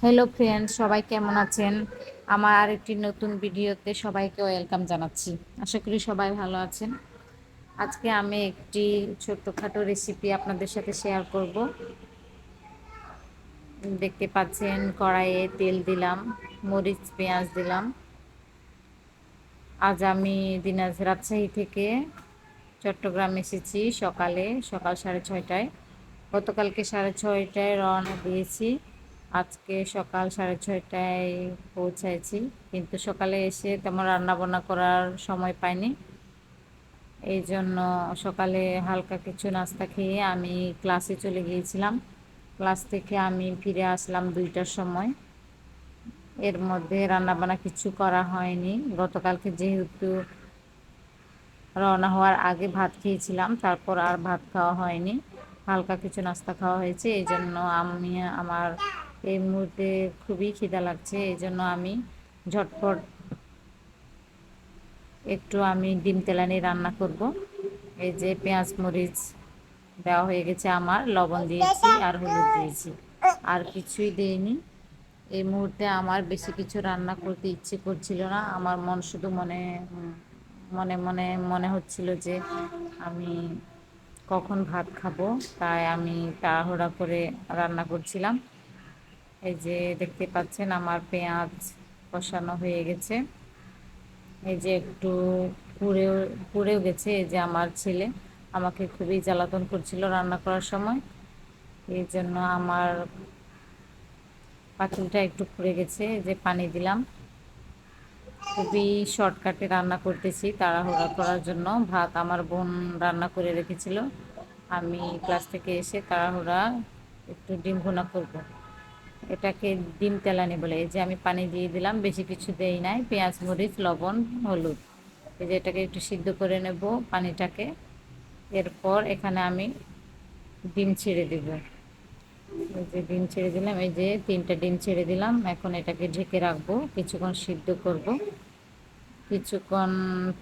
Hello friends, সবাই কেমন আছেন? আমার আরেকটি নতুন ভিডিওতে সবাইকে ওয়েলকাম জানাচ্ছি। আশা করি সবাই ভালো আছেন। আজকে আমি একটি ছোট্টখাটো রেসিপি আপনাদের সাথে শেয়ার করব। দেখতে পাচ্ছেন কড়াইয়ে তেল দিলাম, মরিচ পেঁয়াজ দিলাম। আজ আমি রাজশাহী থেকে চট্টগ্রাম এসেছি সকাল 6:30টায়। গতকালকে 6:30টায় রওনা দিয়েছি। আজকে সকাল 6:30টায় পৌঁছাইছি, কিন্তু সকালে এসে তেমন রান্না বান্না করার সময় পাইনি। এই জন্য সকালে হালকা কিছু নাস্তা খেয়ে আমি ক্লাসে চলে গিয়েছিলাম। ক্লাস থেকে আমি ফিরে আসলাম 2টার সময়। এর মধ্যে রান্না বান্না কিছু করা হয়নি। গতকালকে যেহেতু রওনা হওয়ার আগে ভাত খেয়েছিলাম, তারপর আর ভাত খাওয়া হয়নি, হালকা কিছু নাস্তা খাওয়া হয়েছে। এই জন্য আমার এই মুহূর্তে খুবই খিদা লাগছে। এই জন্য আমি ঝটপট একটু ডিম তেলানি রান্না করব। এই যে পেঁয়াজ মরিচ দেওয়া হয়ে গেছে, আমার লবণ দিয়েছি আর হলুদ দিয়েছি, আর কিছুই দেইনি। এই মুহূর্তে আমার বেশি কিছু রান্না করতে ইচ্ছে করছিল না। আমার মন শুধু মনে মনে মনে হচ্ছিল যে আমি কখন ভাত খাবো, তাই আমি তাড়াহুড়া করে রান্না করছিলাম। এই যে দেখতে পাচ্ছেন আমার পেঁয়াজ কষানো হয়ে গেছে। এই যে একটু পুড়েও পুড়েও গেছে। এই যে আমার ছেলে আমাকে খুবই জ্বালাতন করছিল রান্না করার সময়। এই জন্য আমার পাতিলটা একটু পুড়ে গেছে। এই যে পানি দিলাম। খুবই শর্টকাটে রান্না করতেছি তাড়াহুড়া করার জন্য। ভাত আমার বোন রান্না করে রেখেছিল, আমি ক্লাস থেকে এসে তাড়াহুড়া একটু ডিম ভুনা করব। এটাকে ডিম তেলানি বলে। এই যে আমি পানি দিয়ে দিলাম, বেশি কিছু দেই নাই, পেঁয়াজ মরিচ লবণ হলুদ। এই যে এটাকে একটু সিদ্ধ করে নেব পানিটাকে। এরপর এখানে আমি ডিম ছেড়ে দেব। এই যে ডিম ছেড়ে দিলাম, এই যে 3টা ডিম ছেড়ে দিলাম। এখন এটাকে ঢেকে রাখবো, কিছুক্ষণ সিদ্ধ করব। কিছুক্ষণ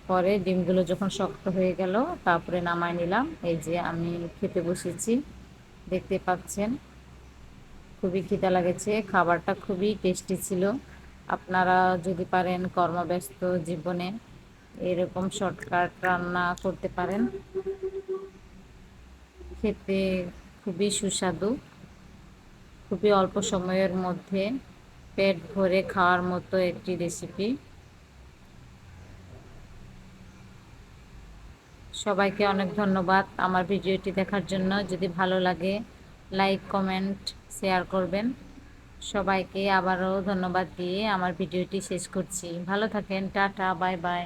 পরে ডিমগুলো যখন শক্ত হয়ে গেল, তারপরে নামাই নিলাম। এই যে আমি খেতে বসেছি, দেখতে পাচ্ছেন খুবই খিদা লেগেছে। খাবারটা খুবই টেস্টি ছিল। আপনারা যদি পারেন কর্মব্যস্ত জীবনে এরকম শর্টকাট রান্না করতে পারেন, খেতে খুবই সুস্বাদু। খুবই অল্প সময়ের মধ্যে পেট ভরে খাওয়ার মতো একটি রেসিপি। সবাইকে অনেক ধন্যবাদ আমার ভিডিওটি দেখার জন্য। যদি ভালো লাগে লাইক কমেন্ট শেয়ার করবেন। সবাইকে আবারও ধন্যবাদ দিয়ে আমার ভিডিওটি শেষ করছি। ভালো থাকেন, টাটা, বাই বাই।